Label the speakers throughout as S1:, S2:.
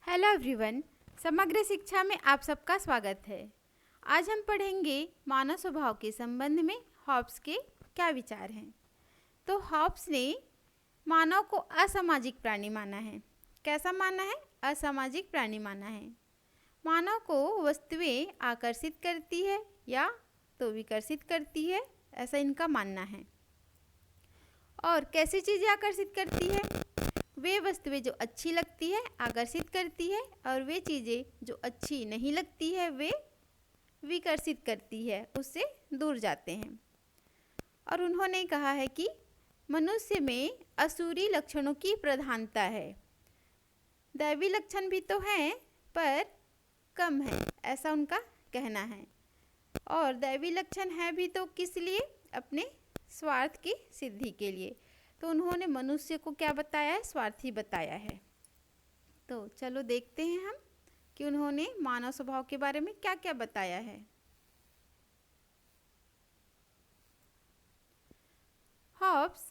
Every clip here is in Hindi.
S1: Hello everyone. समग्र शिक्षा में आप सबका स्वागत है। आज हम पढ़ेंगे मानव स्वभाव के संबंध में हॉब्स के क्या विचार हैं। तो हॉब्स ने मानव को असामाजिक प्राणी माना है। कैसा माना है? असामाजिक प्राणी माना है। मानव को वस्तुएं आकर्षित करती है या तो विकर्षित करती है, ऐसा इनका मानना है। और कैसी चीज़ें आकर्षित करती है? वे वस्तुएं जो अच्छी लगती है आकर्षित करती है, और वे चीज़ें जो अच्छी नहीं लगती है वे विकर्षित करती है, उससे दूर जाते हैं। और उन्होंने कहा है कि मनुष्य में असुरी लक्षणों की प्रधानता है। दैवी लक्षण भी तो हैं पर कम है, ऐसा उनका कहना है। और दैवी लक्षण है भी तो किस लिए? अपने स्वार्थ की सिद्धि के लिए। तो उन्होंने मनुष्य को क्या बताया है? स्वार्थी बताया है। तो चलो देखते हैं हम कि उन्होंने मानव स्वभाव के बारे में क्या क्या बताया है। हॉब्स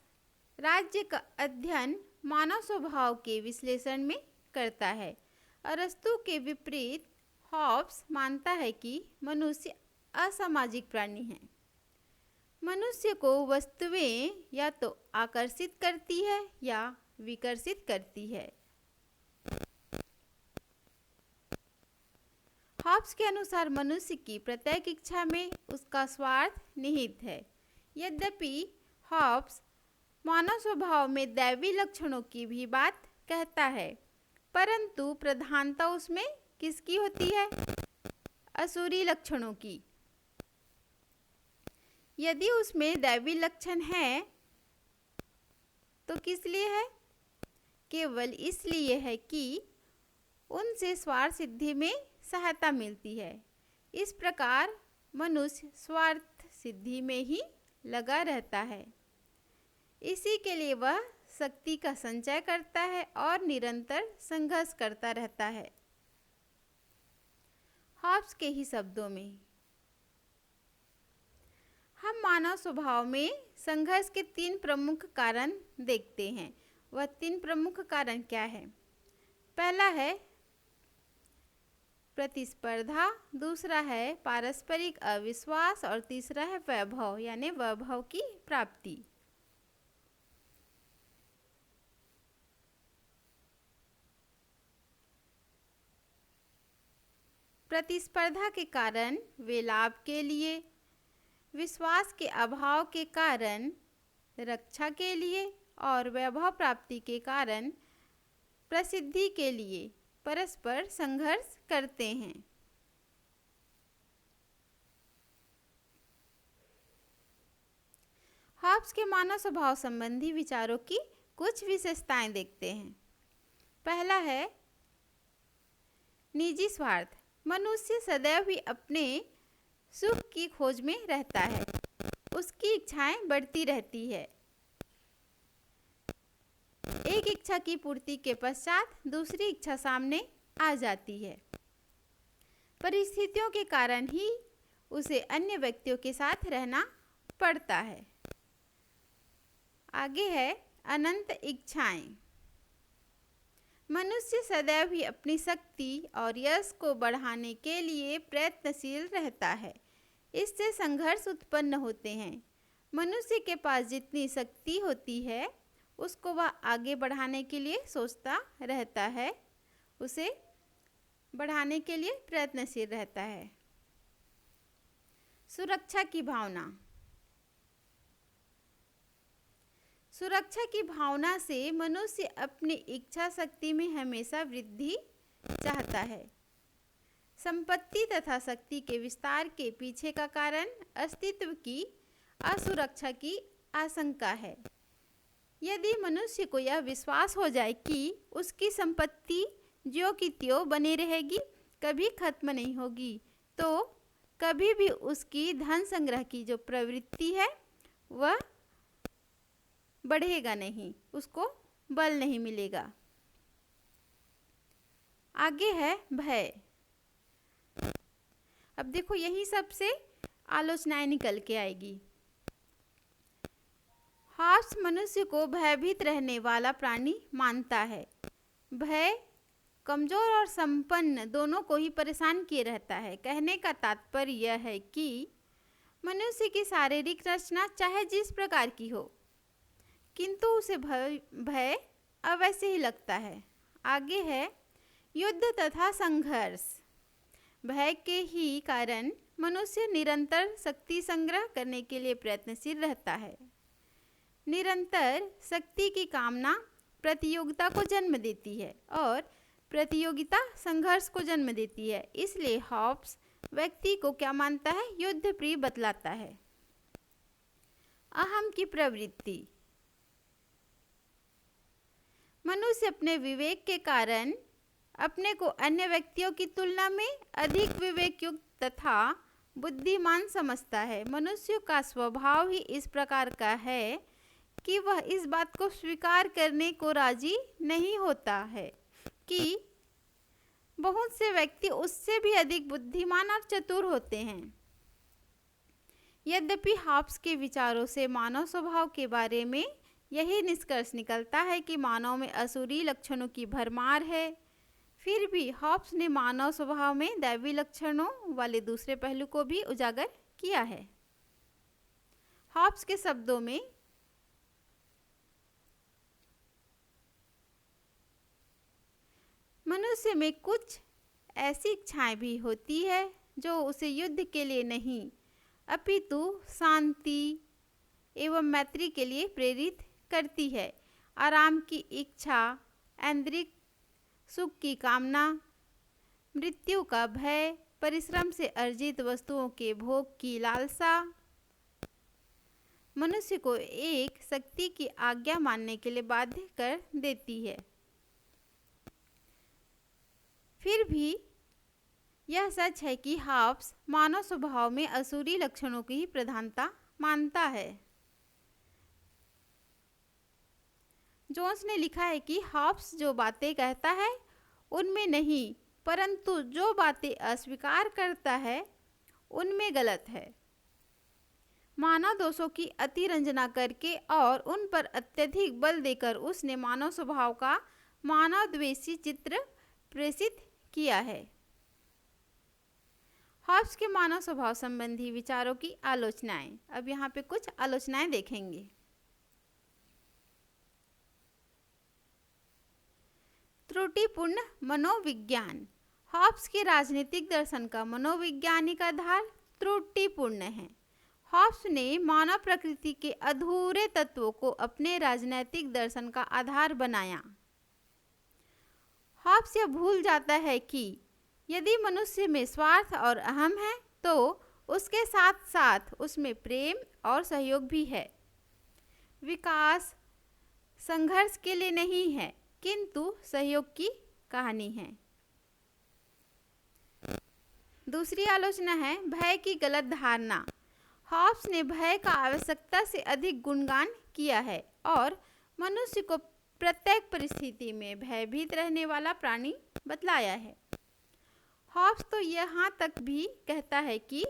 S1: राज्य का अध्ययन मानव स्वभाव के विश्लेषण में करता है। अरस्तु के विपरीत हॉब्स मानता है कि मनुष्य असामाजिक प्राणी है। मनुष्य को वस्तुएं या तो आकर्षित करती है या विकर्षित करती है। हॉब्स के अनुसार मनुष्य की प्रत्येक इच्छा में उसका स्वार्थ निहित है। यद्यपि हॉब्स मानव स्वभाव में दैवी लक्षणों की भी बात कहता है, परंतु प्रधानता उसमें किसकी होती है? असुरी लक्षणों की। यदि उसमें दैवी लक्षण है तो किस लिए है? केवल इसलिए है कि उनसे स्वार्थ सिद्धि में सहायता मिलती है। इस प्रकार मनुष्य स्वार्थ सिद्धि में ही लगा रहता है। इसी के लिए वह शक्ति का संचय करता है और निरंतर संघर्ष करता रहता है। हॉब्स के ही शब्दों में हम मानव स्वभाव में संघर्ष के 3 प्रमुख कारण देखते हैं। वह 3 प्रमुख कारण क्या है? पहला है प्रतिस्पर्धा, दूसरा है पारस्परिक अविश्वास और तीसरा है वैभव यानी वैभव की प्राप्ति। प्रतिस्पर्धा के कारण वे लाभ के लिए, विश्वास के अभाव के कारण रक्षा के लिए और वैभव प्राप्ति के कारण प्रसिद्धि के लिए परस्पर संघर्ष करते हैं। हॉब्स के मानव स्वभाव संबंधी विचारों की कुछ विशेषताएं देखते हैं। पहला है निजी स्वार्थ। मनुष्य सदैव ही अपने सुख की खोज में रहता है। उसकी इच्छाएं बढ़ती रहती है। एक इच्छा की पूर्ति के पश्चात दूसरी इच्छा सामने आ जाती है। परिस्थितियों के कारण ही उसे अन्य व्यक्तियों के साथ रहना पड़ता है। आगे है अनंत इच्छाएं। मनुष्य सदैव ही अपनी शक्ति और यश को बढ़ाने के लिए प्रयत्नशील रहता है। इससे संघर्ष उत्पन्न होते हैं। मनुष्य के पास जितनी शक्ति होती है उसको वह आगे बढ़ाने के लिए सोचता रहता है, उसे बढ़ाने के लिए प्रयत्नशील रहता है। सुरक्षा की भावना। सुरक्षा की भावना से मनुष्य अपनी इच्छा शक्ति में हमेशा वृद्धि चाहता है। संपत्ति तथा शक्ति के विस्तार के पीछे का कारण अस्तित्व की असुरक्षा की आशंका है। यदि मनुष्य को यह विश्वास हो जाए कि उसकी संपत्ति ज्यों की त्यों बनी रहेगी, कभी खत्म नहीं होगी, तो कभी भी उसकी धन संग्रह की जो प्रवृत्ति है वह बढ़ेगा नहीं, उसको बल नहीं मिलेगा। आगे है भय। अब देखो यही सबसे आलोचनाएं निकल के आएगी। हॉब्स मनुष्य को भयभीत रहने वाला प्राणी मानता है। भय कमजोर और संपन्न दोनों को ही परेशान किए रहता है। कहने का तात्पर्य यह है कि मनुष्य की शारीरिक रचना चाहे जिस प्रकार की हो, किंतु उसे भय अवश्य ही लगता है। आगे है युद्ध तथा संघर्ष। भय के ही कारण मनुष्य निरंतर शक्ति संग्रह करने के लिए प्रयत्नशील रहता है। निरंतर शक्ति की कामना प्रतियोगिता को जन्म देती है और प्रतियोगिता संघर्ष को जन्म देती है। इसलिए हॉब्स व्यक्ति को क्या मानता है? युद्ध प्रिय बतलाता है। अहम की प्रवृत्ति। मनुष्य अपने विवेक के कारण अपने को अन्य व्यक्तियों की तुलना में अधिक विवेकयुक्त तथा बुद्धिमान समझता है। मनुष्य का स्वभाव ही इस प्रकार का है कि वह इस बात को स्वीकार करने को राजी नहीं होता है कि बहुत से व्यक्ति उससे भी अधिक बुद्धिमान और चतुर होते हैं। यद्यपि हॉब्स के विचारों से मानव स्वभाव के बारे में यही निष्कर्ष निकलता है कि मानव में असुरी लक्षणों की भरमार है, फिर भी हॉब्स ने मानव स्वभाव में दैवी लक्षणों वाले दूसरे पहलू को भी उजागर किया है। हॉब्स के शब्दों में मनुष्य में कुछ ऐसी इच्छाएं भी होती है जो उसे युद्ध के लिए नहीं अपितु शांति एवं मैत्री के लिए प्रेरित करती है। आराम की इच्छा, ऐन्द्रिक सुख की कामना, मृत्यु का भय, परिश्रम से अर्जित वस्तुओं के भोग की लालसा मनुष्य को एक शक्ति की आज्ञा मानने के लिए बाध्य कर देती है। फिर भी यह सच है कि हॉब्स मानव स्वभाव में असुरी लक्षणों की ही प्रधानता मानता है। जोन्स ने लिखा है कि हॉब्स जो बातें कहता है उनमें नहीं, परंतु जो बातें अस्वीकार करता है उनमें गलत है। मानव दोषों की अतिरंजना करके और उन पर अत्यधिक बल देकर उसने मानव स्वभाव का मानव द्वेषी चित्र प्रेषित किया है। हॉब्स के मानव स्वभाव संबंधी विचारों की आलोचनाएं। अब यहाँ पे कुछ आलोचनाएं देखेंगे। त्रुटिपूर्ण मनोविज्ञान। हॉब्स के राजनीतिक दर्शन का मनोवैज्ञानिक आधार त्रुटिपूर्ण है। हॉब्स ने मानव प्रकृति के अधूरे तत्वों को अपने राजनीतिक दर्शन का आधार बनाया। हॉब्स यह भूल जाता है कि यदि मनुष्य में स्वार्थ और अहम है तो उसके साथ साथ उसमें प्रेम और सहयोग भी है। विकास संघर्ष के लिए नहीं है किंतु सहयोग की कहानी है। दूसरी आलोचना है भय की गलत धारणा। हॉब्स ने भय का आवश्यकता से अधिक गुणगान किया है और मनुष्य को प्रत्येक परिस्थिति में भयभीत रहने वाला प्राणी बतलाया है। हॉब्स तो यहाँ तक भी कहता है कि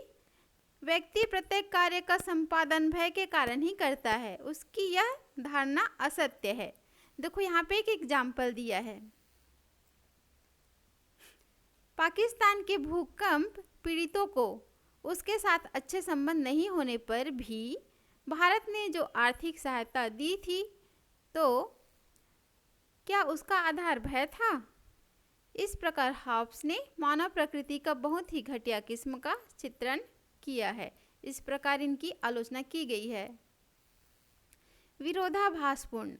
S1: व्यक्ति प्रत्येक कार्य का संपादन भय के कारण ही करता है। उसकी यह धारणा असत्य है। देखो यहाँ पे एक एग्जाम्पल दिया है। पाकिस्तान के भूकंप पीड़ितों को उसके साथ अच्छे संबंध नहीं होने पर भी भारत ने जो आर्थिक सहायता दी थी, तो क्या उसका आधार भय था? इस प्रकार हॉब्स ने मानव प्रकृति का बहुत ही घटिया किस्म का चित्रण किया है। इस प्रकार इनकी आलोचना की गई है। विरोधाभासपूर्ण।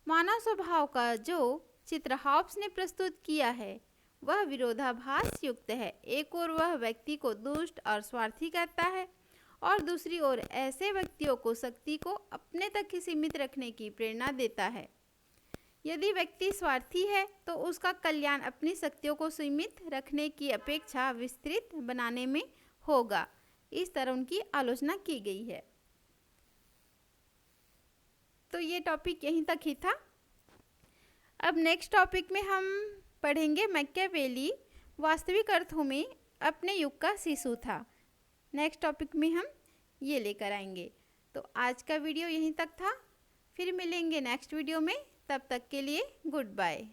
S1: मानव स्वभाव का जो चित्र हॉब्स ने प्रस्तुत किया है वह विरोधाभास युक्त है। एक ओर वह व्यक्ति को दुष्ट और स्वार्थी कहता है और दूसरी ओर ऐसे व्यक्तियों को शक्ति को अपने तक ही सीमित रखने की प्रेरणा देता है। यदि व्यक्ति स्वार्थी है तो उसका कल्याण अपनी शक्तियों को सीमित रखने की अपेक्षा विस्तृत बनाने में होगा। इस तरह उनकी आलोचना की गई है। तो ये टॉपिक यहीं तक ही था। अब नेक्स्ट टॉपिक में हम पढ़ेंगे मैकियावेली वास्तविक अर्थों में अपने युग का शिशु था। नेक्स्ट टॉपिक में हम ये लेकर आएंगे। तो आज का वीडियो यहीं तक था। फिर मिलेंगे नेक्स्ट वीडियो में। तब तक के लिए गुड बाय।